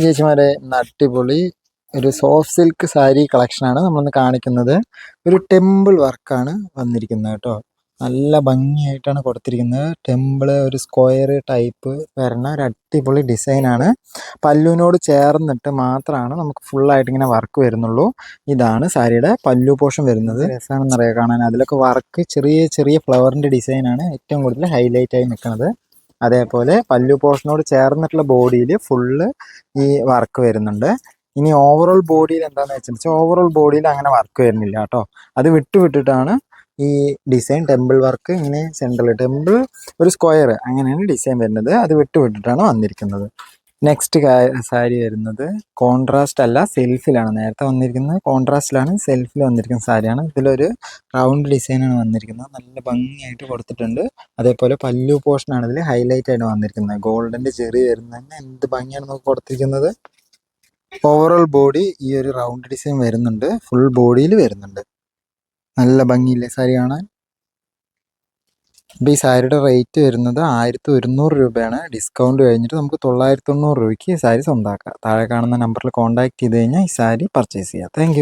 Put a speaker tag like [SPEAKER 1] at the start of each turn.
[SPEAKER 1] ചേച്ചിമാരെ ഇന്ന് അടിപൊളി ഒരു സോഫ്റ്റ് സിൽക്ക് സാരി കളക്ഷനാണ് നമ്മളിന്ന് കാണിക്കുന്നത്. ഒരു ടെമ്പിൾ വർക്കാണ് വന്നിരിക്കുന്നത് കേട്ടോ. നല്ല ഭംഗിയായിട്ടാണ് കൊടുത്തിരിക്കുന്നത്. ടെമ്പിള് ഒരു സ്ക്വയർ ടൈപ്പ് വരുന്ന ഒരു അടിപൊളി ഡിസൈനാണ്. പല്ലുവിനോട് ചേർന്നിട്ട് മാത്രമാണ് നമുക്ക് ഫുള്ളായിട്ട് ഇങ്ങനെ വർക്ക് വരുന്നുള്ളൂ. ഇതാണ് സാരിയുടെ പല്ലു പോർഷൻ വരുന്നത്. രസമാണെന്നറിയാം കാണാൻ. അതിലൊക്കെ വർക്ക് ചെറിയ ചെറിയ ഫ്ലവറിൻ്റെ ഡിസൈനാണ് ഏറ്റവും കൂടുതൽ ഹൈലൈറ്റ് ആയി നിൽക്കുന്നത്. അതേപോലെ പല്ലു പോർഷനോട് ചേർന്നിട്ടുള്ള ബോഡിയിൽ ഫുള്ള് ഈ വർക്ക് വരുന്നുണ്ട്. ഇനി ഓവറോൾ ബോഡിയിൽ എന്താണെന്ന് വെച്ചാൽ ഓവറോൾ ബോഡിയിൽ അങ്ങനെ വർക്ക് വരുന്നില്ല കേട്ടോ. അത് വിട്ടിട്ടാണ് ഈ ഡിസൈൻ ടെമ്പിൾ വർക്ക് ഇങ്ങനെ സെൻട്രൽ ടെമ്പിൾ ഒരു സ്ക്വയർ അങ്ങനെയാണ് ഡിസൈൻ വരുന്നത്. അത് വിട്ടിട്ടാണ് വന്നിരിക്കുന്നത്. നെക്സ്റ്റ് സാരി വരുന്നത് കോൺട്രാസ്റ്റ് അല്ല, സെൽഫിലാണ്. നേരത്തെ വന്നിരിക്കുന്നത് കോൺട്രാസ്റ്റിലാണ്, സെൽഫിൽ വന്നിരിക്കുന്ന സാരിയാണ്. ഇതിലൊരു റൗണ്ട് ഡിസൈനാണ് വന്നിരിക്കുന്നത്. നല്ല ഭംഗിയായിട്ട് കൊടുത്തിട്ടുണ്ട്. അതേപോലെ പല്ലു പോർഷനാണ് ഇതിൽ ഹൈലൈറ്റ് ആയിട്ട് വന്നിരിക്കുന്നത്. ഗോൾഡൻ്റെ ചെറി വരുന്നതന്നെ എന്ത് ഭംഗിയാണ് നമുക്ക് കൊടുത്തിരിക്കുന്നത്. ഓവറോൾ ബോഡി ഈ ഒരു റൗണ്ട് ഡിസൈൻ വരുന്നുണ്ട്, ഫുൾ ബോഡിയിൽ വരുന്നുണ്ട്. നല്ല ഭംഗിയില്ലേ സാരി കാണാൻ. അപ്പോൾ ഈ സാരിയുടെ റേറ്റ് വരുന്നത് 1100 രൂപയാണ്. ഡിസ്കൗണ്ട് കഴിഞ്ഞിട്ട് നമുക്ക് 990 രൂപയ്ക്ക് ഈ സാരി സ്വന്തമാക്കാം. താഴെ കാണുന്ന നമ്പറിൽ കോൺടാക്ട് ചെയ്ത് കഴിഞ്ഞാൽ ഈ സാരി പർച്ചേസ് ചെയ്യാം. താങ്ക്